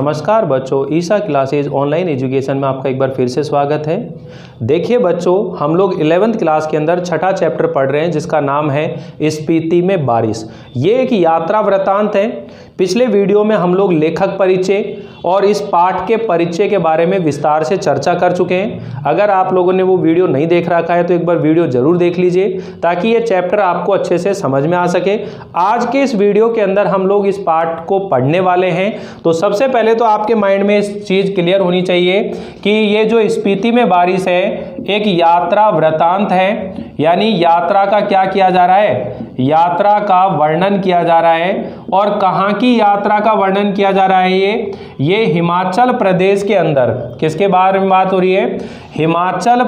नमस्कार बच्चों, Isha classes online education में आपका एक बार फिर से स्वागत है। देखिए बच्चों, हम लोग 11th क्लास के अंदर छठा चैप्टर पढ़ रहे हैं जिसका नाम है स्पीति में बारिश। ये एक यात्रा वृत्तांत है। पिछले वीडियो में हम लोग लेखक परिचय और इस पाठ के परिचय के बारे में विस्तार से चर्चा कर चुके हैं। अगर आप लोगों ने वो वीडियो नहीं देख रखा है तो एक बार वीडियो जरूर देख लीजिए ताकि ये चैप्टर आपको अच्छे से समझ में आ सके। आज के इस वीडियो के अंदर हम लोग इस पाठ को पढ़ने वाले हैं। तो सबसे पहले तो आपके माइंड में इस चीज़ क्लियर होनी चाहिए कि ये जो स्पीति में बारिश है एक यात्रा वृत्तांत है, यानी यात्रा का क्या किया जा रहा है, यात्रा का वर्णन किया जा रहा है। और कहाँ की यात्रा का वर्णन किया जा रहा है? ये हिमाचल प्रदेश के अंदर, किसके बारे में बात हो रही है? हिमाचल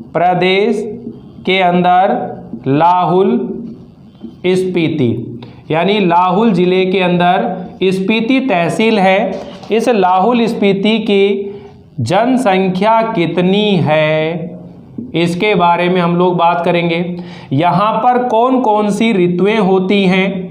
प्रदेश के अंदर लाहुल स्पीति, यानी लाहुल जिले के अंदर स्पीति तहसील है। इस लाहुल स्पीति की जनसंख्या कितनी है, इसके बारे में हम लोग बात करेंगे। यहाँ पर कौन कौन सी ऋतुएं होती हैं,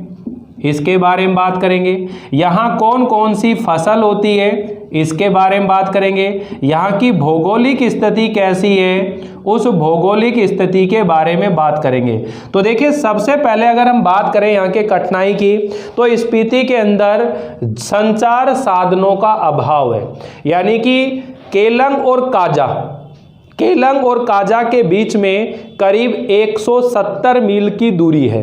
इसके बारे में बात करेंगे। यहाँ कौन कौन सी फसल होती है, इसके बारे में बात करेंगे। यहाँ की भौगोलिक स्थिति कैसी है, उस भौगोलिक स्थिति के बारे में बात करेंगे। तो देखिए, सबसे पहले अगर हम बात करें यहाँ के कठिनाई की, तो स्पीति के अंदर संचार साधनों का अभाव है। यानी कि केलंग और काजा के बीच में करीब 170 मील की दूरी है।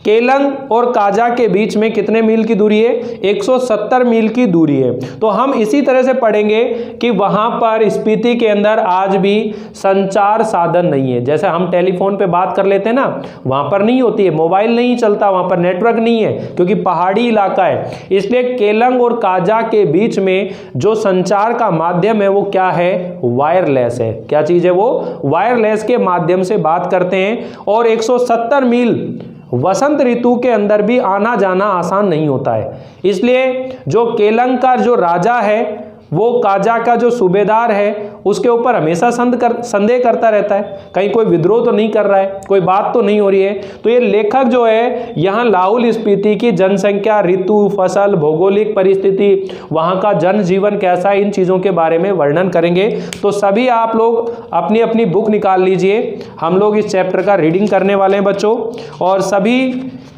केलंग और काजा के बीच में कितने मील की दूरी है? 170 मील की दूरी है। तो हम इसी तरह से पढ़ेंगे कि वहाँ पर स्पीति के अंदर आज भी संचार साधन नहीं है। जैसे हम टेलीफोन पे बात कर लेते हैं ना, वहाँ पर नहीं होती है, मोबाइल नहीं चलता, वहाँ पर नेटवर्क नहीं है क्योंकि पहाड़ी इलाका है। इसलिए केलंग और काजा के बीच में जो संचार का माध्यम है वो क्या है? वायरलेस है। क्या चीज़ है वो? वायरलेस के माध्यम से बात करते हैं। और 170 मील वसंत ऋतु के अंदर भी आना जाना आसान नहीं होता है। इसलिए जो केलंग का जो राजा है वो काजा का जो सूबेदार है उसके ऊपर हमेशा संदेह करता रहता है, कहीं कोई विद्रोह तो नहीं कर रहा है, कोई बात तो नहीं हो रही है। तो ये लेखक जो है यहाँ लाहुल स्पीति की जनसंख्या, ऋतु, फसल, भौगोलिक परिस्थिति, वहाँ का जनजीवन कैसा है, इन चीज़ों के बारे में वर्णन करेंगे। तो सभी आप लोग अपनी अपनी बुक निकाल लीजिए, हम लोग इस चैप्टर का रीडिंग करने वाले हैं बच्चों। और सभी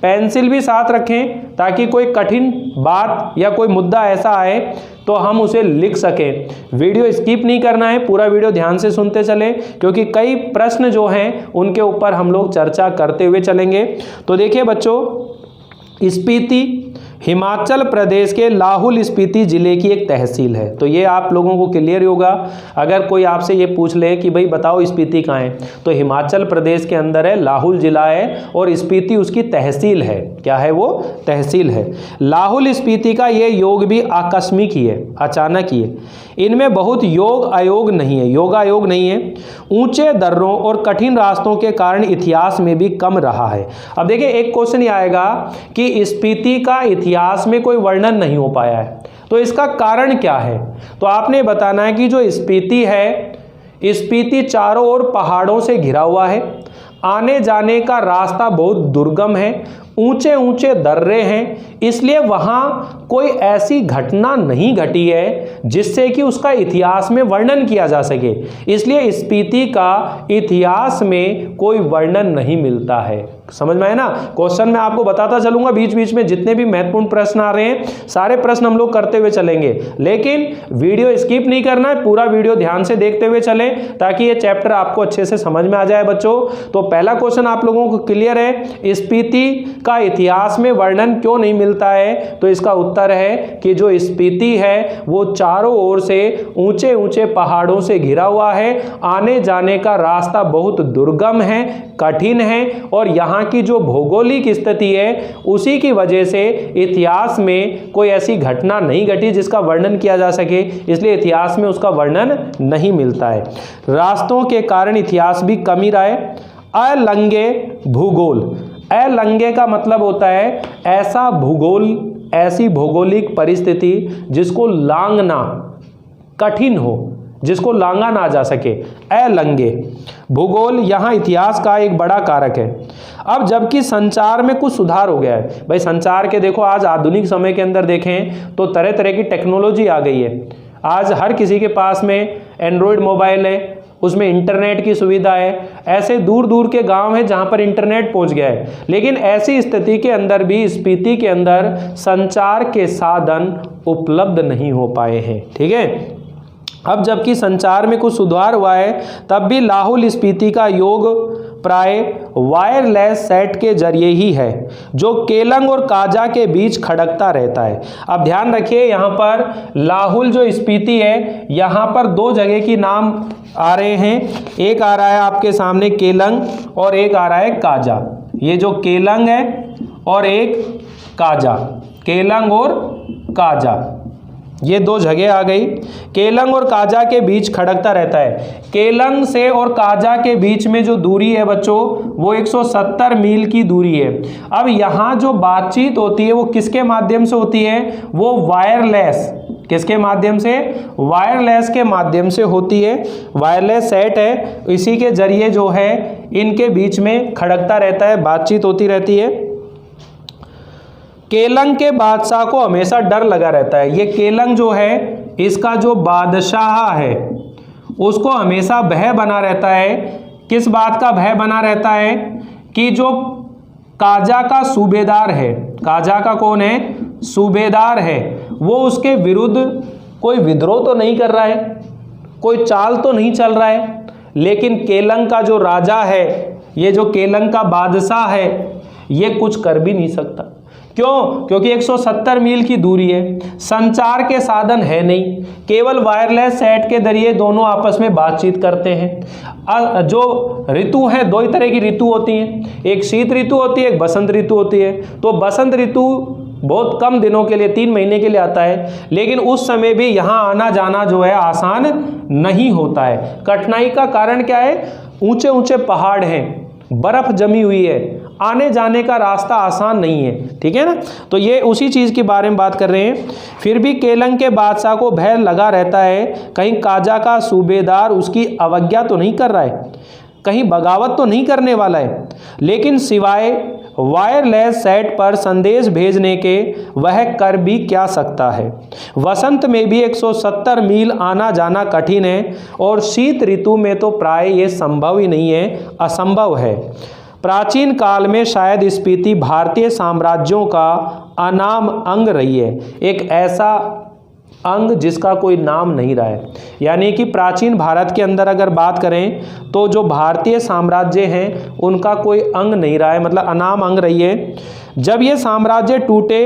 पेंसिल भी साथ रखें ताकि कोई कठिन बात या कोई मुद्दा ऐसा आए तो हम उसे लिख सकें। वीडियो स्किप नहीं करना है, पूरा वीडियो ध्यान से सुनते चलें क्योंकि कई प्रश्न जो हैं उनके ऊपर हम लोग चर्चा करते हुए चलेंगे। तो देखिए बच्चों, स्पीति हिमाचल प्रदेश के लाहुल स्पीति जिले की एक तहसील है। तो ये आप लोगों को क्लियर होगा। अगर कोई आपसे ये पूछ ले कि भाई बताओ स्पीति कहाँ है, तो हिमाचल प्रदेश के अंदर है, लाहुल जिला है और स्पीति उसकी तहसील है। क्या है वो? तहसील है। लाहुल स्पीति का ये योग भी आकस्मिक ही है, अचानक ही है। इनमें बहुत योग आयोग नहीं है, योगायोग नहीं है। ऊंचे दर्रों और कठिन रास्तों के कारण इतिहास में भी कम रहा है। अब देखिए, एक क्वेश्चन ये आएगा कि स्पीति का इतिहास में कोई वर्णन नहीं हो पाया है, तो इसका कारण क्या है? तो आपने बताना है कि जो स्पीति है, स्पीति चारों ओर पहाड़ों से घिरा हुआ है, आने जाने का रास्ता बहुत दुर्गम है, ऊंचे ऊंचे दर्रे हैं, इसलिए वहाँ कोई ऐसी घटना नहीं घटी है जिससे कि उसका इतिहास में वर्णन किया जा सके। इसलिए स्पीति का इतिहास में कोई वर्णन नहीं मिलता है। समझ में आया ना? क्वेश्चन मैं आपको बताता चलूंगा बीच बीच में, जितने भी महत्वपूर्ण प्रश्न आ रहे हैं सारे प्रश्न हम लोग करते हुए चलेंगे, लेकिन वीडियो स्किप नहीं करना है, पूरा वीडियो ध्यान से देखते हुए चलें ताकि ये चैप्टर आपको अच्छे से समझ में आ जाए बच्चों। तो पहला क्वेश्चन आप लोगों को क्लियर है, स्पीति का इतिहास में वर्णन क्यों नहीं मिलता है? तो इसका उत्तर है कि जो स्पीति है वो चारों ओर से ऊंचे ऊंचे पहाड़ों से घिरा हुआ है, आने जाने का रास्ता बहुत दुर्गम है, कठिन है, और यहाँ की जो भौगोलिक स्थिति है उसी की वजह से इतिहास में कोई ऐसी घटना नहीं घटी जिसका वर्णन किया जा सके, इसलिए इतिहास में उसका वर्णन नहीं मिलता है। रास्तों के कारण इतिहास भी कम ही रहा है। अलंगे भूगोल, अलंगे का मतलब होता है ऐसा भूगोल, ऐसी भौगोलिक परिस्थिति जिसको लांघना कठिन हो, जिसको लांगा ना जा सके, अलंगे। भूगोल यहाँ इतिहास का एक बड़ा कारक है। अब जबकि संचार में कुछ सुधार हो गया है भाई, संचार के देखो आज आधुनिक समय के अंदर देखें तो तरह तरह की टेक्नोलॉजी आ गई है। आज हर किसी के पास में एंड्रॉयड मोबाइल है, उसमें इंटरनेट की सुविधा है। ऐसे दूर दूर के गांव हैं जहां पर इंटरनेट पहुंच गया है, लेकिन ऐसी स्थिति के अंदर भी स्पीति के अंदर संचार के साधन उपलब्ध नहीं हो पाए हैं। ठीक है, अब जबकि संचार में कुछ सुधार हुआ है, तब भी लाहौल स्पीति का योग प्राय वायरलेस सेट के जरिए ही है, जो केलंग और काजा के बीच खड़कता रहता है। अब ध्यान रखिए, यहाँ पर लाहौल जो स्पीति है, यहाँ पर दो जगह की नाम आ रहे हैं। एक आ रहा है आपके सामने केलंग और एक आ रहा है काजा। ये जो केलंग है और एक काजा, केलंग और काजा, ये दो जगह आ गई। केलंग और काजा के बीच खड़कता रहता है। केलंग से और काजा के बीच में जो दूरी है बच्चों, वो 170 मील की दूरी है। अब यहाँ जो बातचीत होती है वो किसके माध्यम से होती है? वो वायरलेस, किसके माध्यम से? वायरलेस के माध्यम से होती है। वायरलेस सेट है, इसी के जरिए जो है इनके बीच में खड़कता रहता है, बातचीत होती रहती है। केलंग के बादशाह को हमेशा डर लगा रहता है। ये केलंग जो है, इसका जो बादशाह है उसको हमेशा भय बना रहता है। किस बात का भय बना रहता है? कि जो काजा का सूबेदार है, काजा का कौन है? सूबेदार है, वो उसके विरुद्ध कोई विद्रोह तो नहीं कर रहा है, कोई चाल तो नहीं चल रहा है, लेकिन केलंग का जो राजा है, ये जो केलंग का बादशाह है, ये कुछ कर भी नहीं सकता। क्यों? क्योंकि 170 मील की दूरी है, संचार के साधन है नहीं, केवल वायरलेस सेट के जरिए दोनों आपस में बातचीत करते हैं। जो ऋतु है, दो ही तरह की ऋतु होती हैं, एक शीत ऋतु होती है, एक बसंत ऋतु होती है। तो बसंत ऋतु बहुत कम दिनों के लिए, 3 महीने के लिए आता है, लेकिन उस समय भी यहाँ आना जाना जो है आसान नहीं होता है। कठिनाई का कारण क्या है? ऊंचे ऊंचे पहाड़ हैं, बर्फ जमी हुई है, आने जाने का रास्ता आसान नहीं है। ठीक है ना, तो ये उसी चीज़ के बारे में बात कर रहे हैं। फिर भी केलंग के बादशाह को भय लगा रहता है, कहीं काजा का सूबेदार उसकी अवज्ञा तो नहीं कर रहा है, कहीं बगावत तो नहीं करने वाला है। लेकिन सिवाय वायरलेस सेट पर संदेश भेजने के वह कर भी क्या सकता है? वसंत में भी 170 मील आना जाना कठिन है, और शीत ऋतु में तो प्राय ये संभव ही नहीं है, असंभव है। प्राचीन काल में शायद स्पीति भारतीय साम्राज्यों का अनाम अंग रही है, एक ऐसा अंग जिसका कोई नाम नहीं रहा है। यानी कि प्राचीन भारत के अंदर अगर बात करें तो जो भारतीय साम्राज्य हैं उनका कोई अंग नहीं रहा है, मतलब अनाम अंग रही है। जब ये साम्राज्य टूटे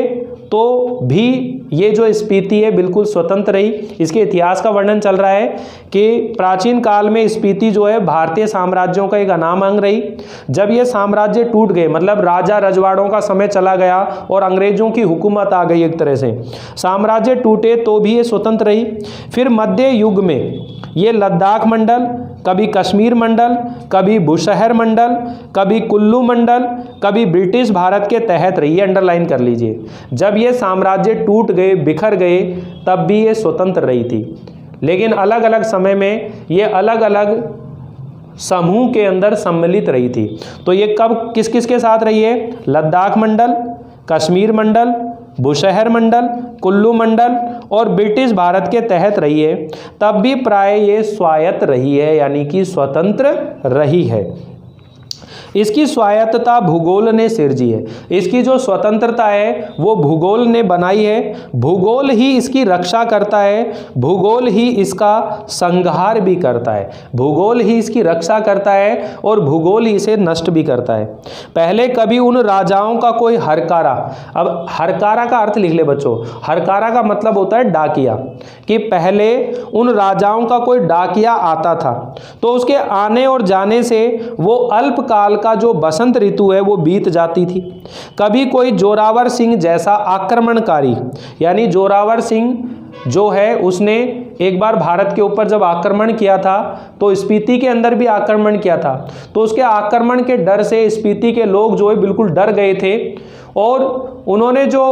तो भी ये जो स्पीति है बिल्कुल स्वतंत्र रही। इसके इतिहास का वर्णन चल रहा है कि प्राचीन काल में स्पीति जो है भारतीय साम्राज्यों का एक अनाम अंग रही। जब ये साम्राज्य टूट गए, मतलब राजा रजवाड़ों का समय चला गया और अंग्रेजों की हुकूमत आ गई, एक तरह से साम्राज्य टूटे तो भी ये स्वतंत्र रही। फिर मध्य युग में ये लद्दाख मंडल, कभी कश्मीर मंडल, कभी बुशहर मंडल, कभी कुल्लू मंडल, कभी ब्रिटिश भारत के तहत रही है। अंडरलाइन कर लीजिए, जब ये साम्राज्य टूट गए, बिखर गए, तब भी ये स्वतंत्र रही थी, लेकिन अलग अलग समय में ये अलग अलग समूह के अंदर सम्मिलित रही थी। तो ये कब किस किस के साथ रही है? लद्दाख मंडल, कश्मीर मंडल, बुशहर मंडल, कुल्लू मंडल और ब्रिटिश भारत के तहत रही है। तब भी प्राय ये स्वायत्त रही है, यानी कि स्वतंत्र रही है। इसकी स्वायत्तता भूगोल ने सिरजी है। इसकी जो स्वतंत्रता है वो भूगोल ने बनाई है। भूगोल ही इसकी रक्षा करता है, भूगोल ही इसका संहार भी करता है, भूगोल ही इसकी रक्षा करता है और भूगोल ही इसे नष्ट भी करता है। पहले कभी उन राजाओं का कोई हरकारा, अब हरकारा का अर्थ लिख ले बच्चों, हरकारा का मतलब होता है डाकिया, कि पहले उन राजाओं का कोई डाकिया आता था तो उसके आने और जाने से वो अल्पकाल का जो बसंत ऋतु है वो बीत जाती थी। कभी कोई जोरावर सिंह जैसा आक्रमणकारी, यानी जोरावर सिंह जो है उसने एक बार भारत के ऊपर जब आक्रमण किया था तो स्पीति के अंदर भी आक्रमण किया था, तो उसके आक्रमण के डर से स्पीति के लोग जो है बिल्कुल डर गए थे और उन्होंने जो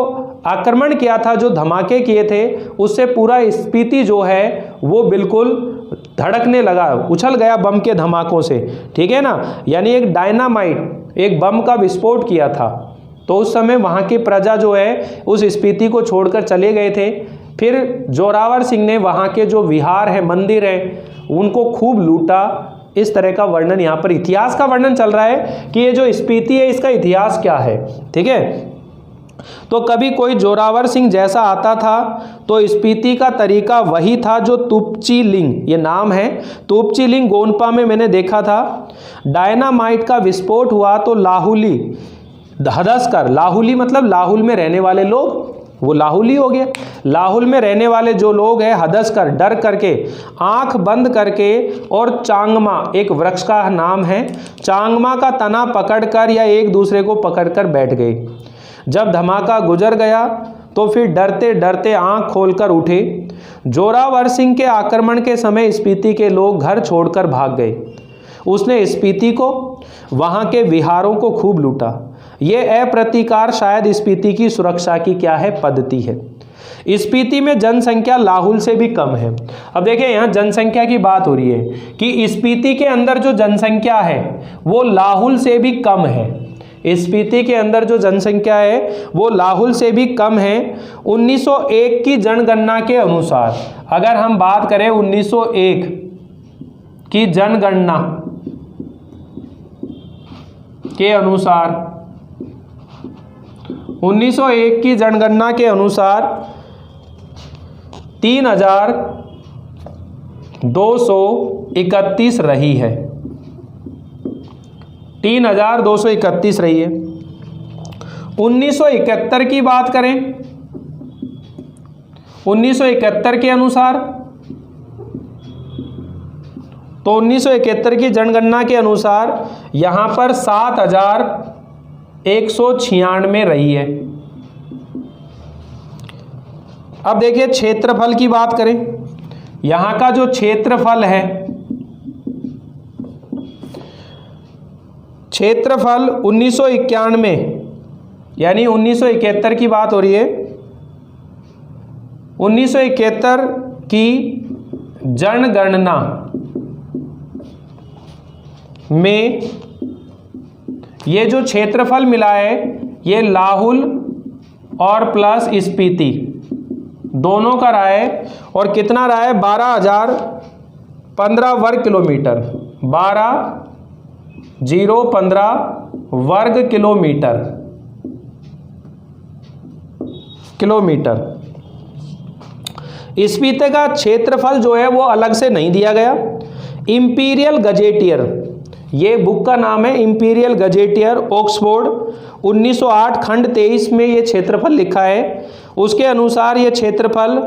आक्रमण किया था, जो धमाके किए थे, उससे पूरा स्पीति जो है वो बिल्कुल धड़कने लगा, उछल गया बम के धमाकों से, ठीक है ना। यानी एक डायनामाइट, एक बम का विस्फोट किया था। तो उस समय वहाँ की प्रजा जो है उस स्पीति को छोड़कर चले गए थे। फिर जोरावर सिंह ने वहाँ के जो विहार है, मंदिर है, उनको खूब लूटा। इस तरह का वर्णन यहाँ पर, इतिहास का वर्णन चल रहा है कि ये जो स्पीति है इसका इतिहास क्या है, ठीक है। तो कभी कोई जोरावर सिंह जैसा आता था तो स्पीति का तरीका वही था जो तुपची लिंग, ये नाम है, तुपची लिंग गोनपा में मैंने देखा था। डायनामाइट का विस्फोट हुआ तो लाहुली हदसकर, लाहुली मतलब लाहुल में रहने वाले लोग, वो लाहुली हो गया। लाहुल में रहने वाले जो लोग हैं, हदसकर डर करके, आंख बंद करके, और चांगमा एक वृक्ष का नाम है, चांगमा का तना पकड़कर या एक दूसरे को पकड़कर बैठ गए। जब धमाका गुजर गया तो फिर डरते डरते आंख खोलकर उठे। जोरावर सिंह के आक्रमण के समय स्पीति के लोग घर छोड़कर भाग गए। उसने स्पीति को, वहाँ के विहारों को खूब लूटा। ये अप्रतिकार शायद स्पीति की सुरक्षा की क्या है, पद्धति है। स्पीति में जनसंख्या लाहुल से भी कम है। अब देखिए यहाँ जनसंख्या की बात हो रही है कि स्पीति के अंदर जो जनसंख्या है वो लाहुल से भी कम है। स्पीति के अंदर जो जनसंख्या है वो लाहुल से भी कम है। 1901 की जनगणना के अनुसार, अगर हम बात करें 1901 की जनगणना के अनुसार, 1901 की जनगणना के अनुसार 3231 रही है, 3231 रही है। 1971 की बात करें, 1971 के अनुसार, तो 1971 की जनगणना के अनुसार यहाँ पर 7196 रही है। अब देखिए क्षेत्रफल की बात करें, यहाँ का जो क्षेत्रफल है, क्षेत्रफल 1991 यानी 1971 की बात हो रही है, 1971 की जनगणना में ये जो क्षेत्रफल मिला है ये लाहुल और प्लस स्पीति दोनों का रहा है, और कितना रहा है, 12,015 वर्ग किलोमीटर, 12,015 वर्ग किलोमीटर। स्पीति का क्षेत्रफल जो है वो अलग से नहीं दिया गया। इंपीरियल गजेटियर, ये बुक का नाम है इंपीरियल गजेटियर ऑक्सफोर्ड, 1908 खंड 23 में ये क्षेत्रफल लिखा है। उसके अनुसार ये क्षेत्रफल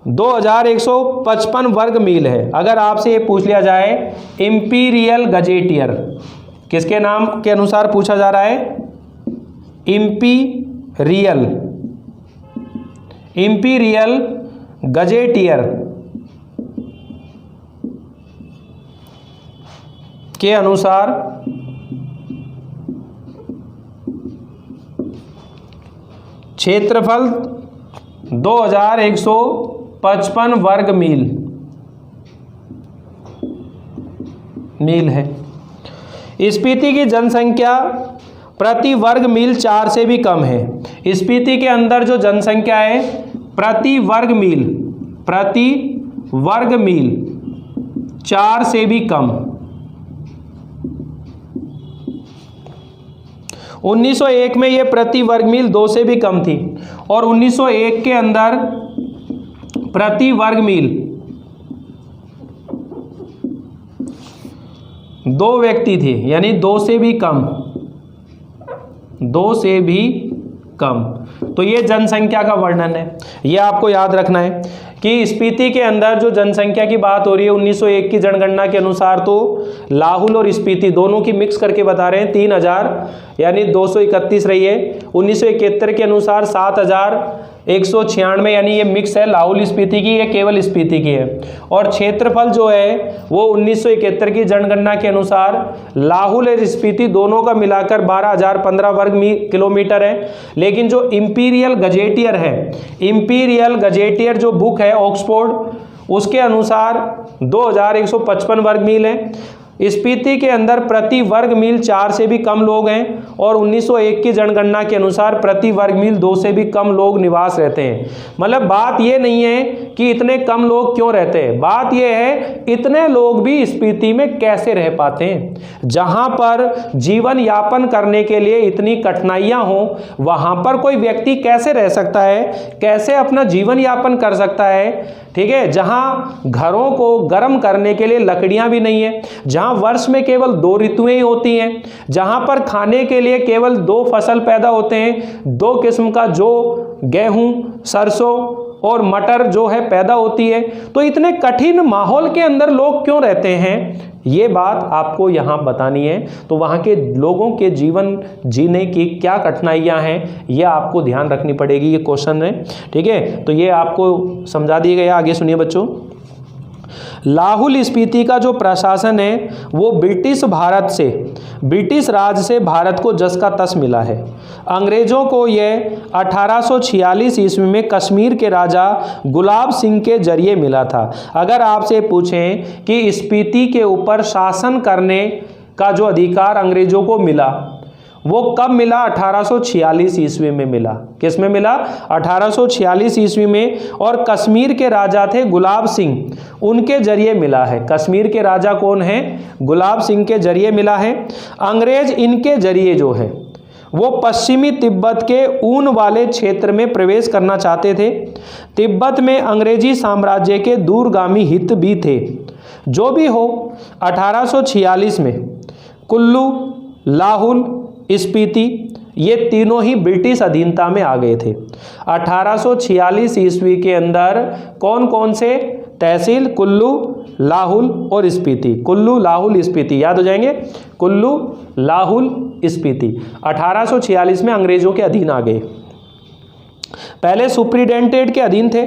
2155 वर्ग मील है। अगर आपसे ये पूछ लिया जाए इंपीरियल गजेटियर किसके नाम के अनुसार पूछा जा रहा है, इंपीरियल गजेटियर के अनुसार क्षेत्रफल 2155 वर्ग मील है। स्पीति की जनसंख्या प्रति वर्ग मील 4 से भी कम है। स्पीति के अंदर जो जनसंख्या है प्रति वर्ग मील 4 से भी कम। 1901 में ये प्रति वर्ग मील 2 से भी कम थी, और 1901 के अंदर प्रति वर्ग मील 2 व्यक्ति थे, यानी 2 से भी कम। तो ये जनसंख्या का वर्णन है, ये आपको याद रखना है कि स्पीति के अंदर जो जनसंख्या की बात हो रही है 1901 की जनगणना के अनुसार, तो लाहुल और स्पीति दोनों की मिक्स करके बता रहे हैं, 3000 यानी 231 रही है। 1971 के अनुसार 196, यानी ये मिक्स है लाहौल स्पीति की, ये केवल स्पीति की है। और क्षेत्रफल जो है वो 1971 की जनगणना के अनुसार लाहौल और स्पीति दोनों का मिलाकर 12,015 वर्ग किलोमीटर है। लेकिन जो इंपीरियल गजेटियर है, इंपीरियल गजेटियर जो बुक है ऑक्सफोर्ड, उसके अनुसार 2,155 वर्ग मील है। स्पीति के अंदर प्रति वर्ग मील 4 से भी कम लोग हैं और 1901 की जनगणना के अनुसार प्रति वर्ग मील 2 से भी कम लोग निवास रहते हैं। मतलब बात ये नहीं है कि इतने कम लोग क्यों रहते हैं, बात ये है इतने लोग भी स्पीति में कैसे रह पाते हैं। जहां पर जीवन यापन करने के लिए इतनी कठिनाइयां हो, वहां पर कोई व्यक्ति कैसे रह सकता है, कैसे अपना जीवन यापन कर सकता है। ठीक है, जहां घरों को गर्म करने के लिए लकड़ियां भी नहीं है, जहां वर्ष में केवल 2 ऋतुएं ही होती हैं, जहां पर खाने के लिए केवल 2 फसल पैदा होते हैं, 2 किस्म का जो गेहूं, सरसों और मटर जो है पैदा होती है। तो इतने कठिन माहौल के अंदर लोग क्यों रहते हैं, ये बात आपको यहाँ बतानी है। तो वहाँ के लोगों के जीवन जीने की क्या कठिनाइयाँ हैं, ये आपको ध्यान रखनी पड़ेगी। ये क्वेश्चन है, ठीक है। तो ये आपको समझा दिया गया। आगे सुनिए बच्चों। लाहौल स्पीति का जो प्रशासन है वो ब्रिटिश राज से भारत को जस का तस मिला है। अंग्रेजों को यह 1846 ईस्वी में कश्मीर के राजा गुलाब सिंह के जरिए मिला था। अगर आपसे पूछें कि स्पीति के ऊपर शासन करने का जो अधिकार अंग्रेजों को मिला वो कब मिला, 1846 ईस्वी में मिला। किस में मिला, 1846 ईस्वी में। और कश्मीर के राजा थे गुलाब सिंह, उनके जरिए मिला है। कश्मीर के राजा कौन है, गुलाब सिंह के जरिए मिला है। अंग्रेज इनके जरिए जो है वो पश्चिमी तिब्बत के ऊन वाले क्षेत्र में प्रवेश करना चाहते थे। तिब्बत में अंग्रेजी साम्राज्य के दूरगामी हित भी थे। जो भी हो, 1846 में कुल्लू, लाहौल, स्पीति ये तीनों ही ब्रिटिश अधीनता में आ गए थे। 1846 ईस्वी के अंदर कौन कौन से तहसील, कुल्लू, लाहौल और स्पीति। कुल्लू, लाहौल, स्पीति याद हो जाएंगे। कुल्लू, लाहौल, स्पीति 1846 में अंग्रेजों के अधीन आ गए। पहले सुप्रिटेंडेंट के अधीन थे,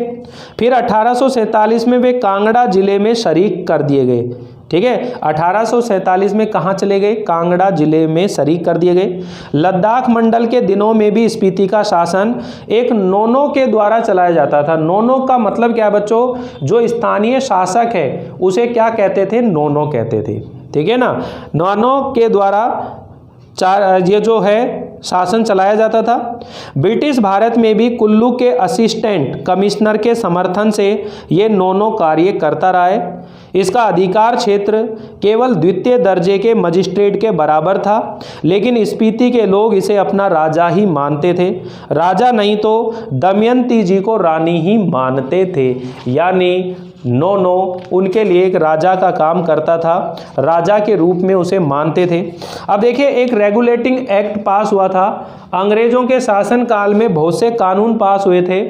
फिर 1847 में वे कांगड़ा जिले में शरीक कर दिए गए। ठीक है, 1847 में कहाँ चले गए, कांगड़ा जिले में शरीक कर दिए गए। लद्दाख मंडल के दिनों में भी स्पीति का शासन एक नोनो के द्वारा चलाया जाता था। नोनो का मतलब क्या बच्चों, जो स्थानीय शासक है उसे क्या कहते थे, नोनो कहते थे। ठीक है ना, नोनो के द्वारा ये जो है शासन चलाया जाता था। ब्रिटिश भारत में भी कुल्लू के असिस्टेंट कमिश्नर के समर्थन से ये नोनो कार्य करता रहा है। इसका अधिकार क्षेत्र केवल द्वितीय दर्जे के मजिस्ट्रेट के बराबर था, लेकिन स्पीति के लोग इसे अपना राजा ही मानते थे। राजा नहीं तो दमयंती जी को रानी ही मानते थे, यानी नोनो उनके लिए एक राजा का काम करता था, राजा के रूप में उसे मानते थे। अब देखिए, एक रेगुलेटिंग एक्ट पास हुआ था। अंग्रेजों के शासन काल में बहुत से कानून पास हुए थे,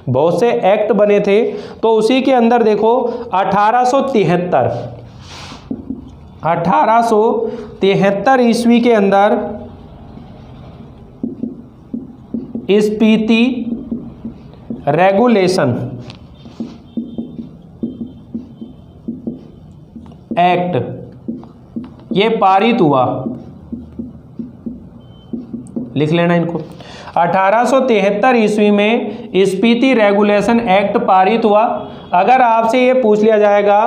बहुत से एक्ट बने थे। तो उसी के अंदर देखो 1873 ईस्वी के अंदर स्पीति रेगुलेशन एक्ट ये पारित हुआ। लिख लेना इनको। 1873 ईस्वी में स्पीति रेगुलेशन एक्ट पारित हुआ। अगर आपसे ये पूछ लिया जाएगा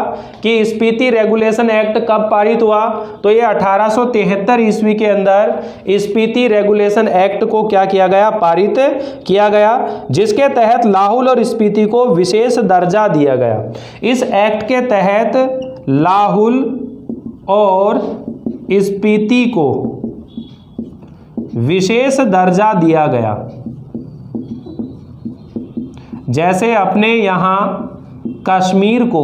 कि स्पीति रेगुलेशन एक्ट कब पारित हुआ, तो ये 1873 ईस्वी के अंदर स्पीति रेगुलेशन एक्ट को क्या किया गया, पारित किया गया, जिसके तहत लाहौल और स्पीति को विशेष दर्जा दिया गया। इस एक्ट के तहत लाहौल और स्पीति को विशेष दर्जा दिया गया। जैसे अपने यहाँ कश्मीर को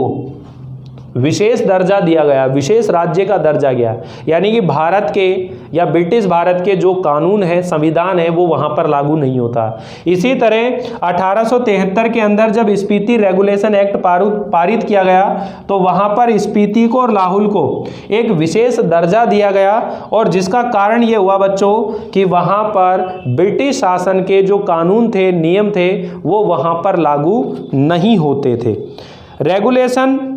विशेष दर्जा दिया गया, विशेष राज्य का दर्जा गया, यानी कि भारत के या ब्रिटिश भारत के जो कानून है, संविधान है, वो वहाँ पर लागू नहीं होता। इसी तरह 1873 के अंदर जब स्पीति रेगुलेशन एक्ट पारित किया गया तो वहाँ पर स्पीति को और लाहौल को एक विशेष दर्जा दिया गया, और जिसका कारण ये हुआ बच्चों कि वहाँ पर ब्रिटिश शासन के जो कानून थे, नियम थे, वो वहाँ पर लागू नहीं होते थे। रेगुलेशन,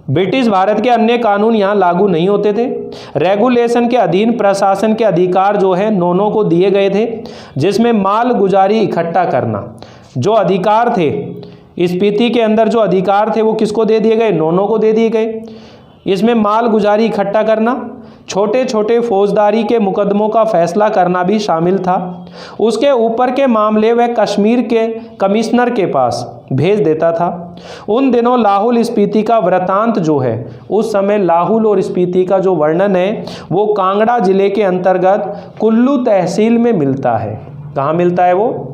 ब्रिटिश भारत के अन्य कानून यहाँ लागू नहीं होते थे। रेगुलेशन के अधीन प्रशासन के अधिकार जो है नोनों को दिए गए थे, जिसमें माल गुजारी इकट्ठा करना जो अधिकार थे, स्पीति के अंदर जो अधिकार थे वो किसको दे दिए गए? नोनों को दे दिए गए। इसमें माल गुजारी इकट्ठा करना, छोटे छोटे फौजदारी के मुकदमों का फैसला करना भी शामिल था। उसके ऊपर के मामले वह कश्मीर के कमिश्नर के पास भेज देता था। उन दिनों लाहौल स्पीति का वृतांत जो है, उस समय लाहौल और स्पीति का जो वर्णन है वो कांगड़ा जिले के अंतर्गत कुल्लू तहसील में मिलता है। कहाँ मिलता है वो?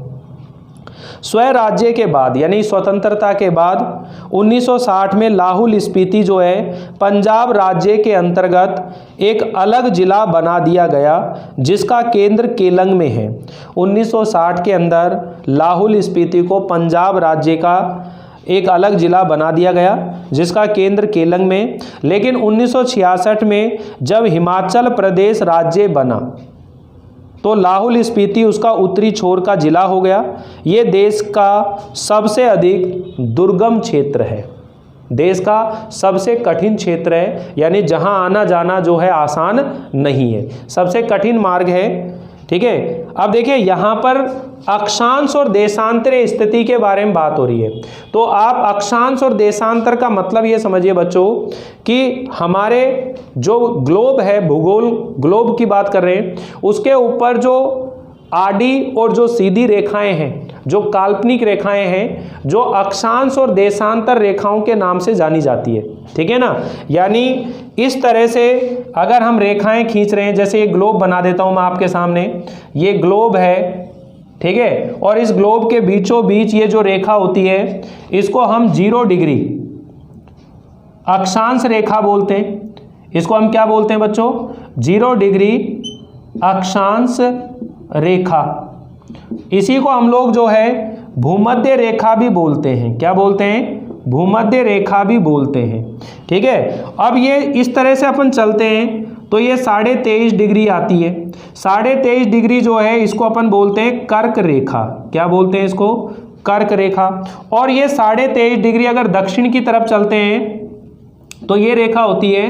स्वराज्य के बाद यानी स्वतंत्रता के बाद 1960 में लाहौल स्पीति जो है पंजाब राज्य के अंतर्गत एक अलग जिला बना दिया गया, जिसका केंद्र केलंग में है। 1960 के अंदर लाहौल स्पीति को पंजाब राज्य का एक अलग जिला बना दिया गया, जिसका केंद्र केलंग में। लेकिन 1966 में जब हिमाचल प्रदेश राज्य बना तो लाहौल स्पीति उसका उत्तरी छोर का जिला हो गया। ये देश का सबसे अधिक दुर्गम क्षेत्र है, देश का सबसे कठिन क्षेत्र है, यानी जहां आना जाना जो है आसान नहीं है, सबसे कठिन मार्ग है। ठीक है, अब देखिए यहाँ पर अक्षांश और देशांतर स्थिति के बारे में बात हो रही है। तो आप अक्षांश और देशांतर का मतलब ये समझिए बच्चों कि हमारे जो ग्लोब है, भूगोल ग्लोब की बात कर रहे हैं, उसके ऊपर जो आडी और जो सीधी रेखाएं हैं, जो काल्पनिक रेखाएं हैं, जो अक्षांश और देशांतर रेखाओं के नाम से जानी जाती है। ठीक है ना, यानी इस तरह से अगर हम रेखाएं खींच रहे हैं, जैसे ये ग्लोब बना देता हूं मैं आपके सामने, ये ग्लोब है, ठीक है, और इस ग्लोब के बीचों बीच ये जो रेखा होती है इसको हम 0 डिग्री अक्षांश रेखा बोलते हैं। इसको हम क्या बोलते हैं बच्चों? 0 डिग्री अक्षांश रेखा। इसी को हम लोग जो है भूमध्य रेखा भी बोलते हैं। क्या बोलते हैं? भूमध्य रेखा भी बोलते हैं। ठीक है, अब ये इस तरह से अपन चलते हैं तो ये 23.5 डिग्री आती है। 23.5 डिग्री जो है इसको अपन बोलते हैं कर्क रेखा। क्या बोलते हैं इसको? कर्क रेखा। और ये 23.5 डिग्री अगर दक्षिण की तरफ चलते हैं तो ये रेखा होती है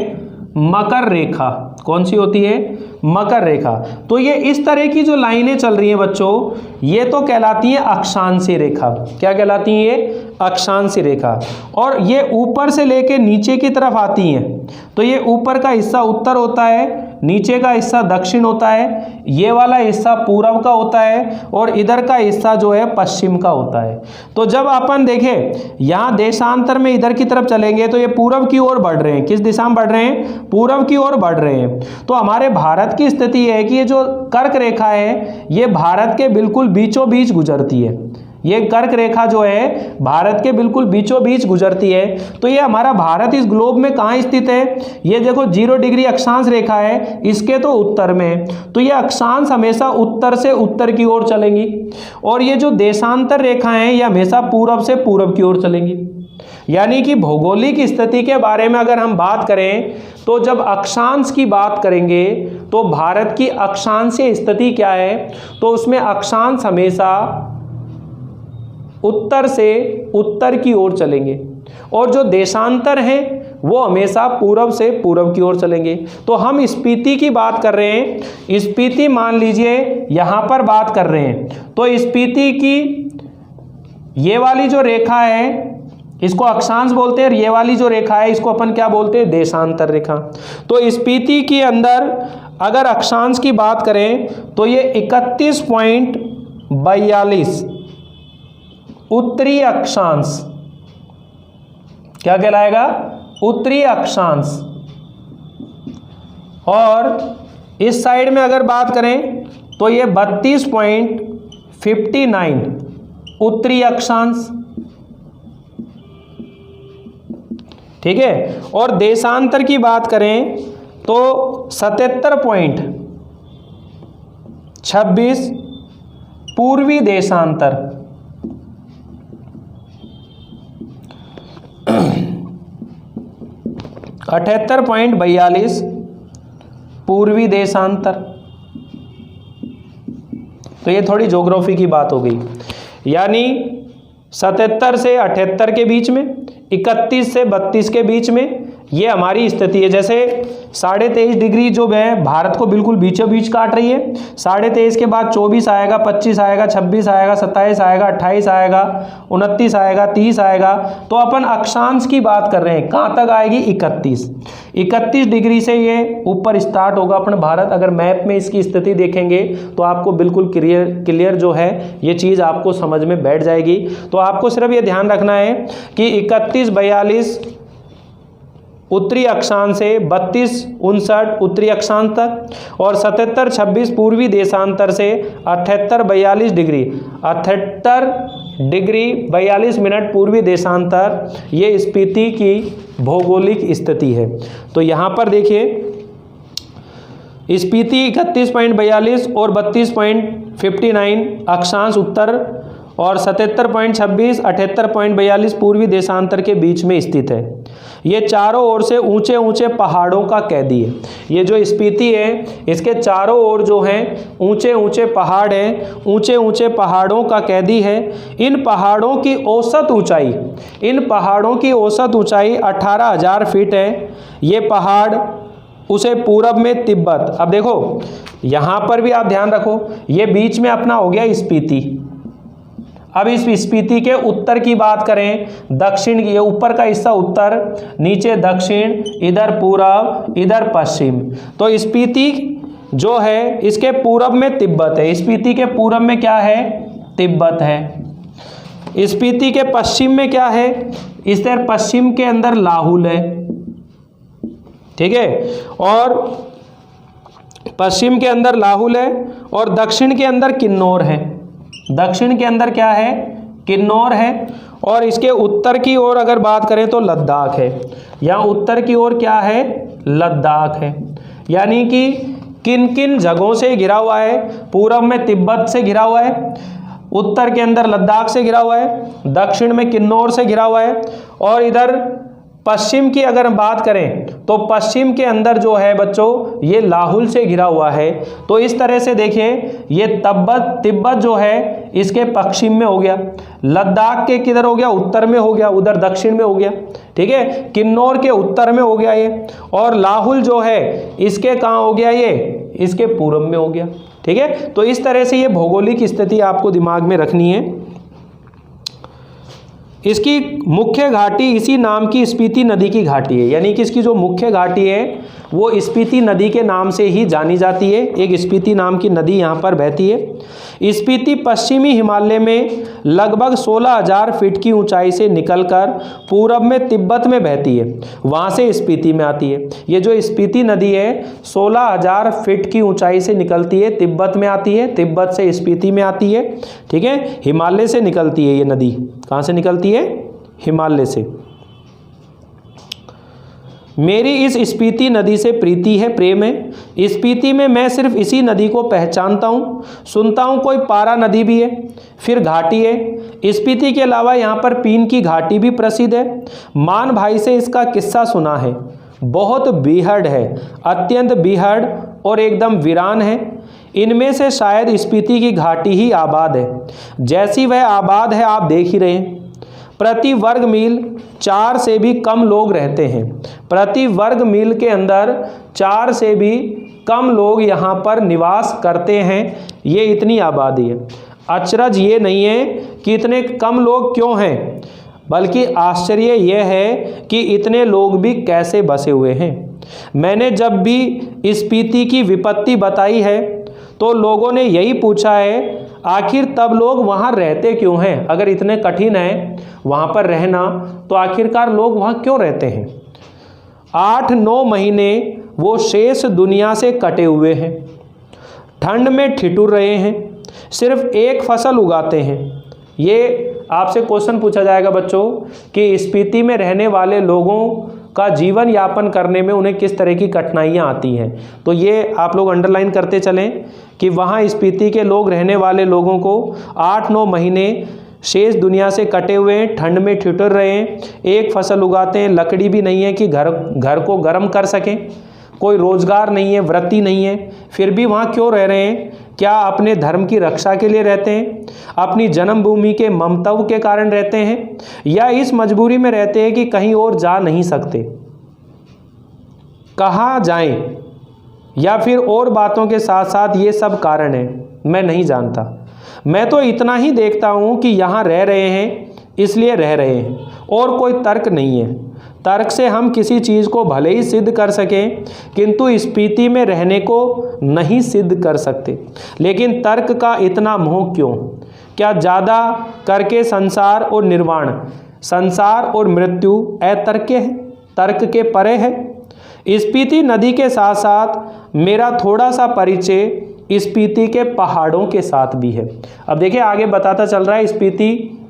मकर रेखा। कौन सी होती है? मकर रेखा। तो ये इस तरह की जो लाइनें चल रही हैं बच्चों, ये तो कहलाती हैं अक्षांशीय रेखा। क्या कहलाती हैं ये? अक्षांशीय रेखा। और ये ऊपर से लेके नीचे की तरफ आती हैं, तो ये ऊपर का हिस्सा उत्तर होता है, नीचे का हिस्सा दक्षिण होता है, ये वाला हिस्सा पूर्व का होता है, और इधर का हिस्सा जो है पश्चिम का होता है। तो जब अपन देखें यहाँ देशांतर में इधर की तरफ चलेंगे तो ये पूर्व की ओर बढ़ रहे हैं। किस दिशा में बढ़ रहे हैं? पूर्व की ओर बढ़ रहे हैं। तो हमारे भारत की स्थिति है कि ये जो कर्क रेखा है ये भारत के बिल्कुल बीचों बीच गुजरती है। ये कर्क रेखा जो है भारत के बिल्कुल बीचों बीच गुजरती है। तो ये हमारा भारत इस ग्लोब में कहाँ स्थित है? ये देखो 0 डिग्री अक्षांश रेखा है, इसके तो उत्तर में। तो ये अक्षांश हमेशा उत्तर से उत्तर की ओर चलेंगी, और ये जो देशांतर रेखाएं हैं ये हमेशा पूर्व से पूर्व की ओर चलेंगी। यानी कि भौगोलिक स्थिति के बारे में अगर हम बात करें तो जब अक्षांश की बात करेंगे तो भारत की अक्षांशीय स्थिति क्या है? तो उसमें अक्षांश हमेशा उत्तर से उत्तर की ओर चलेंगे, और जो देशांतर हैं वो हमेशा पूर्व से पूर्व की ओर चलेंगे। तो हम स्पीति की बात कर रहे हैं, स्पीति मान लीजिए यहाँ पर बात कर रहे हैं, तो स्पीति की ये वाली जो रेखा है इसको अक्षांश बोलते हैं, और ये वाली जो रेखा है इसको अपन क्या बोलते हैं? देशांतर रेखा। तो स्पीति के अंदर अगर अक्षांश की बात करें तो ये 31.42 उत्तरी अक्षांश। क्या कहलाएगा? उत्तरी अक्षांश। और इस साइड में अगर बात करें तो ये 32.59 उत्तरी अक्षांश। ठीक है। और देशांतर की बात करें तो 77.26 पूर्वी देशांतर, 78.42 पूर्वी देशांतर। तो ये थोड़ी ज्योग्राफी की बात हो गई, यानी 77 से 78 के बीच में, 31 से 32 के बीच में ये हमारी स्थिति है। जैसे 23.5 डिग्री जो है भारत को बिल्कुल बीचों बीच काट रही है। 23.5 के बाद 24 आएगा, 25 आएगा, 26 आएगा, 27 आएगा, 28 आएगा, 29 आएगा, 30 आएगा। तो अपन अक्षांश की बात कर रहे हैं, कहाँ तक आएगी? 31 डिग्री से ये ऊपर स्टार्ट होगा अपन भारत। अगर मैप में इसकी स्थिति देखेंगे तो आपको बिल्कुल क्लियर जो है ये चीज़ आपको समझ में बैठ जाएगी। तो आपको सिर्फ ये ध्यान रखना है कि 31-42 उत्तरी अक्षांश से 32-59 उत्तरी अक्षांश तक, और 77-26 पूर्वी देशांतर से 78-42 डिग्री, 78 डिग्री 42 मिनट पूर्वी देशांतर, ये स्पीति की भौगोलिक स्थिति है। तो यहाँ पर देखिए स्पीति 31.42 और 32.59 अक्षांश उत्तर और 77.26 78.42 पूर्वी देशांतर के बीच में स्थित है। ये चारों ओर से ऊंचे ऊंचे पहाड़ों का कैदी है। ये जो स्पीति है इसके चारों ओर जो हैं ऊंचे ऊंचे पहाड़ हैं, ऊंचे ऊंचे पहाड़ों का कैदी है। इन पहाड़ों की औसत ऊंचाई 18,000 फीट है। ये पहाड़ उसे पूरब में तिब्बत, अब देखो यहाँ पर भी आप ध्यान रखो, ये बीच में अपना हो गया स्पीति। अब इस स्पीति के उत्तर की बात करें, दक्षिण की, ये ऊपर का हिस्सा उत्तर, नीचे दक्षिण, इधर पूरब, इधर पश्चिम। तो स्पीति जो है इसके पूरब में तिब्बत है। स्पीति के पूरब में क्या है? तिब्बत है। स्पीति के पश्चिम में क्या है? इस तरह पश्चिम के अंदर लाहुल है, ठीक है, और पश्चिम के अंदर लाहुल है, और दक्षिण के अंदर किन्नौर है। दक्षिण के अंदर क्या है? किन्नौर है। और इसके उत्तर की ओर अगर बात करें तो लद्दाख है। यहाँ उत्तर की ओर क्या है? लद्दाख है। यानी कि किन किन जगहों से घिरा हुआ है? पूरब में तिब्बत से घिरा हुआ है, उत्तर के अंदर लद्दाख से घिरा हुआ है, दक्षिण में किन्नौर से घिरा हुआ है, और इधर पश्चिम की अगर बात करें तो पश्चिम के अंदर जो है बच्चों ये लाहुल से घिरा हुआ है। तो इस तरह से देखिए ये तिब्बत जो है इसके पश्चिम में हो गया, लद्दाख के किधर हो गया? उत्तर में हो गया, उधर दक्षिण में हो गया, ठीक है, किन्नौर के उत्तर में हो गया ये, और लाहुल जो है इसके कहाँ हो गया? ये इसके पूर्व में हो गया, ठीक है। तो इस तरह से ये भौगोलिक स्थिति आपको दिमाग में रखनी है। इसकी मुख्य घाटी इसी नाम की स्पीति नदी की घाटी है, यानी कि इसकी जो मुख्य घाटी है वो स्पीति नदी के नाम से ही जानी जाती है। एक स्पीति नाम की नदी यहाँ पर बहती है। स्पीति पश्चिमी हिमालय में लगभग 16,000 फीट की ऊंचाई से निकलकर पूरब में तिब्बत में बहती है, वहाँ से स्पीति में आती है। ये जो स्पीति नदी है 16,000 फीट की ऊंचाई से निकलती है, तिब्बत में आती है, तिब्बत से स्पीति में आती है, ठीक है, हिमालय से निकलती है। ये नदी कहाँ से निकलती है? हिमालय से। मेरी इस स्पीति नदी से प्रीति है, प्रेम है। स्पीति में मैं सिर्फ इसी नदी को पहचानता हूँ, सुनता हूँ कोई पारा नदी भी है, फिर घाटी है। स्पीति के अलावा यहाँ पर पीन की घाटी भी प्रसिद्ध है। मान भाई से इसका किस्सा सुना है, बहुत बीहड़ है, अत्यंत बीहड़ और एकदम वीरान है। इनमें से शायद स्पीति की घाटी ही आबाद है। जैसी वह आबाद है आप देख ही रहे हैं। प्रति वर्ग मील 4 से भी कम लोग रहते हैं। प्रति वर्ग मील के अंदर 4 से भी कम लोग यहाँ पर निवास करते हैं। ये इतनी आबादी है। अचरज ये नहीं है कि इतने कम लोग क्यों हैं, बल्कि आश्चर्य यह है कि इतने लोग भी कैसे बसे हुए हैं। मैंने जब भी स्पीति की विपत्ति बताई है तो लोगों ने यही पूछा है, आखिर तब लोग वहाँ रहते क्यों हैं? अगर इतने कठिन है वहाँ पर रहना तो आखिरकार लोग वहाँ क्यों रहते हैं? 8-9 महीने वो शेष दुनिया से कटे हुए हैं, ठंड में ठिठुर रहे हैं, सिर्फ एक फसल उगाते हैं। ये आपसे क्वेश्चन पूछा जाएगा बच्चों कि स्पीति में रहने वाले लोगों का जीवन यापन करने में उन्हें किस तरह की कठिनाइयाँ आती हैं। तो ये आप लोग अंडरलाइन करते चलें कि वहाँ स्पीति के लोग, रहने वाले लोगों को 8-9 महीने शेष दुनिया से कटे हुए हैं, ठंड में ठिठुर रहे हैं, एक फसल उगाते हैं, लकड़ी भी नहीं है कि घर को गर्म कर सकें, कोई रोजगार नहीं है, वृत्ति नहीं है, फिर भी वहाँ क्यों रह रहे हैं? क्या अपने धर्म की रक्षा के लिए रहते हैं, अपनी जन्मभूमि के ममत्व के कारण रहते हैं, या इस मजबूरी में रहते हैं कि कहीं और जा नहीं सकते, कहाँ जाएं, या फिर और बातों के साथ साथ ये सब कारण है? मैं नहीं जानता। मैं तो इतना ही देखता हूँ कि यहाँ रह रहे हैं इसलिए रह रहे हैं, और कोई तर्क नहीं है। तर्क से हम किसी चीज़ को भले ही सिद्ध कर सकें, किंतु स्पीति में रहने को नहीं सिद्ध कर सकते। लेकिन तर्क का इतना मोह क्यों? क्या ज़्यादा करके संसार और निर्वाण, संसार और मृत्यु अतर्क्य है, तर्क के परे है? स्पीति नदी के साथ साथ मेरा थोड़ा सा परिचय स्पीति के पहाड़ों के साथ भी है। अब देखिए आगे बताता चल रहा है, स्पीति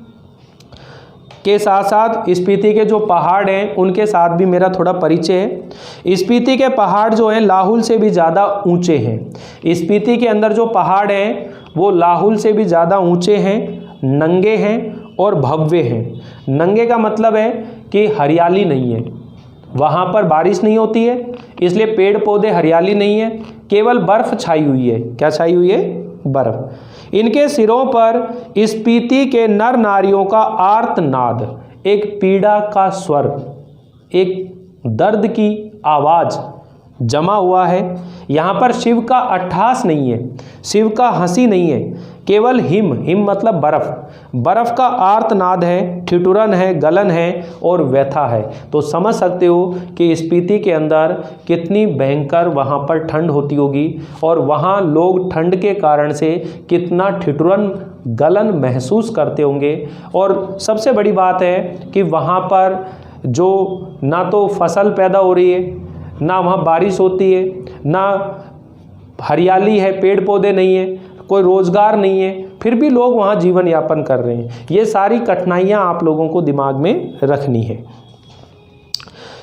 के साथ साथ स्पीति के जो पहाड़ हैं उनके साथ भी मेरा थोड़ा परिचय है। स्पीति के पहाड़ जो हैं लाहुल से भी ज़्यादा ऊंचे हैं। स्पीति के अंदर जो पहाड़ हैं वो लाहुल से भी ज़्यादा ऊंचे हैं, नंगे हैं और भव्य हैं। नंगे का मतलब है कि हरियाली नहीं है, वहाँ पर बारिश नहीं होती है, इसलिए पेड़ पौधे, हरियाली नहीं है, केवल बर्फ छाई हुई है। क्या छाई हुई है? बर्फ। इनके सिरों पर स्पीति के नर नारियों का आर्तनाद, एक पीड़ा का स्वर, एक दर्द की आवाज़ जमा हुआ है। यहाँ पर शिव का अट्ठास नहीं है, शिव का हंसी नहीं है, केवल हिम, हिम मतलब बर्फ, बर्फ का आर्तनाद है, ठिठुरन है, गलन है और व्यथा है। तो समझ सकते हो कि स्पीति के अंदर कितनी भयंकर वहाँ पर ठंड होती होगी, और वहाँ लोग ठंड के कारण से कितना ठिठुरन, गलन महसूस करते होंगे। और सबसे बड़ी बात है कि वहाँ पर जो ना तो फसल पैदा हो रही है, ना वहाँ बारिश होती है, ना हरियाली है, पेड़ पौधे नहीं है, कोई रोजगार नहीं है, फिर भी लोग वहाँ जीवन यापन कर रहे हैं। ये सारी कठिनाइयाँ आप लोगों को दिमाग में रखनी है।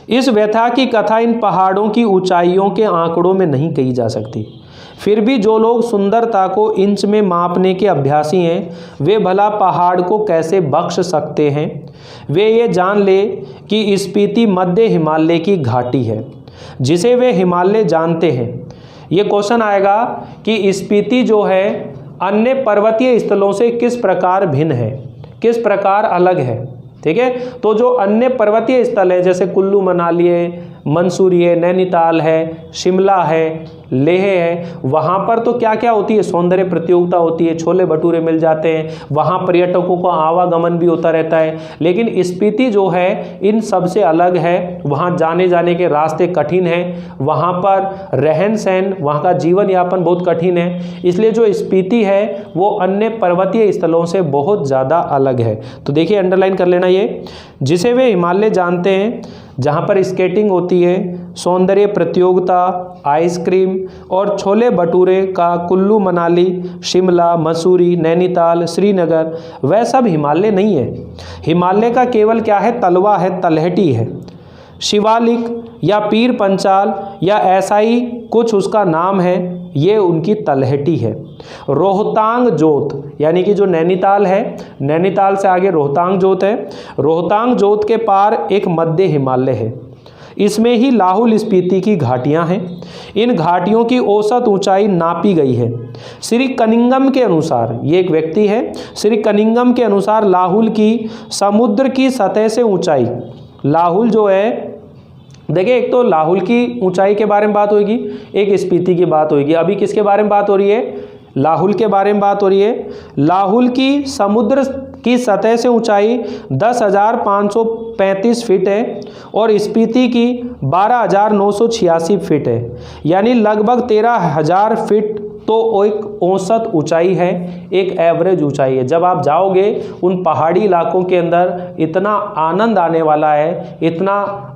इस व्यथा की कथा इन पहाड़ों की ऊंचाइयों के आंकड़ों में नहीं कही जा सकती। फिर भी जो लोग सुंदरता को इंच में मापने के अभ्यासी हैं, वे भला पहाड़ को कैसे बख्श सकते हैं? वे ये जान ले कि स्पीति मध्य हिमालय की घाटी है, जिसे वे हिमालय जानते हैं। ये क्वेश्चन आएगा कि स्पीति जो है अन्य पर्वतीय स्थलों से किस प्रकार भिन्न है, किस प्रकार अलग है। ठीक है, तो जो अन्य पर्वतीय स्थल है जैसे कुल्लू मनाली है, मंसूरी है, नैनीताल है, शिमला है, लेह है, वहाँ पर तो क्या क्या होती है? सौंदर्य प्रतियोगिता होती है, छोले भटूरे मिल जाते हैं, वहाँ पर्यटकों का आवागमन भी होता रहता है। लेकिन स्पीति जो है इन सब से अलग है, वहाँ जाने के रास्ते कठिन हैं, वहाँ पर रहन सहन, वहाँ का जीवन यापन बहुत कठिन है। इसलिए जो स्पीति है वो अन्य पर्वतीय स्थलों से बहुत ज़्यादा अलग है। तो देखिए अंडरलाइन कर लेना ये, जिसे वे हिमालय जानते हैं, जहाँ पर स्केटिंग होती है, सौंदर्य प्रतियोगिता, आइसक्रीम और छोले भटूरे का कुल्लू मनाली, शिमला, मसूरी, नैनीताल, श्रीनगर, वह सब हिमालय नहीं है। हिमालय का केवल क्या है? तलवा है, तलहटी है, शिवालिक या पीर पंचाल या ऐसा ही कुछ उसका नाम है, ये उनकी तलहटी है। रोहतांग जोत यानी कि जो नैनीताल है, नैनीताल से आगे रोहतांग जोत है, रोहतांग जोत के पार एक मध्य हिमालय है, इसमें ही लाहुल स्पीति की घाटियां हैं। इन घाटियों की औसत ऊंचाई नापी गई है श्री कनिंगम के अनुसार। ये एक व्यक्ति है, श्री कनिंगम के अनुसार लाहुल की समुद्र की सतह से ऊंचाई, लाहुल जो है, देखिए एक तो लाहुल की ऊंचाई के बारे में बात होगी, एक स्पीति की बात होगी। अभी किसके बारे में बात हो रही है? लाहुल के बारे में बात हो रही है। लाहुल की समुद्र की सतह से ऊंचाई 10,535 फीट है और स्पीति की 12,986 फीट है, यानी लगभग 13,000 फीट तो एक औसत ऊंचाई है, एक एवरेज ऊंचाई है। जब आप जाओगे उन पहाड़ी इलाकों के अंदर इतना आनंद आने वाला है, इतना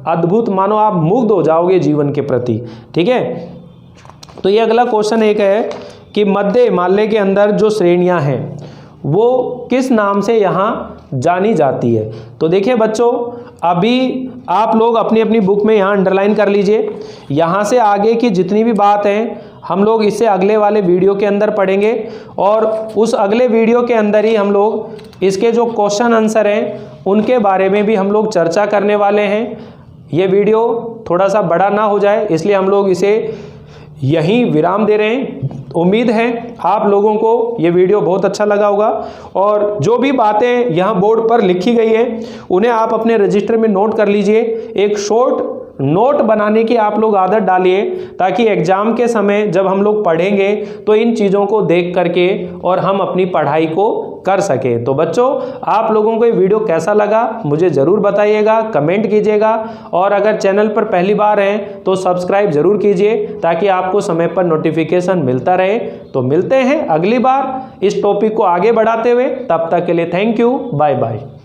अद्भुत, मानो आप मुग्ध हो जाओगे जीवन के प्रति। ठीक है, तो ये अगला क्वेश्चन एक है कि मध्य हिमालय के अंदर जो श्रेणियां हैं वो किस नाम से यहाँ जानी जाती है। तो देखिए बच्चों, अभी आप लोग अपनी अपनी बुक में यहाँ अंडरलाइन कर लीजिए। यहाँ से आगे की जितनी भी बात है हम लोग इसे अगले वाले वीडियो के अंदर पढ़ेंगे, और उस अगले वीडियो के अंदर ही हम लोग इसके जो क्वेश्चन आंसर हैं उनके बारे में भी हम लोग चर्चा करने वाले हैं। ये वीडियो थोड़ा सा बड़ा ना हो जाए इसलिए हम लोग इसे यहीं विराम दे रहे हैं। उम्मीद है आप लोगों को ये वीडियो बहुत अच्छा लगा होगा, और जो भी बातें यहाँ बोर्ड पर लिखी गई है उन्हें आप अपने रजिस्टर में नोट कर लीजिए। एक शॉर्ट नोट बनाने की आप लोग आदत डालिए, ताकि एग्जाम के समय जब हम लोग पढ़ेंगे तो इन चीज़ों को देख करके और हम अपनी पढ़ाई को कर सकें। तो बच्चों, आप लोगों को ये वीडियो कैसा लगा मुझे ज़रूर बताइएगा, कमेंट कीजिएगा, और अगर चैनल पर पहली बार हैं तो सब्सक्राइब ज़रूर कीजिए ताकि आपको समय पर नोटिफिकेशन मिलता रहे। तो मिलते हैं अगली बार इस टॉपिक को आगे बढ़ाते हुए, तब तक के लिए थैंक यू, बाय बाय।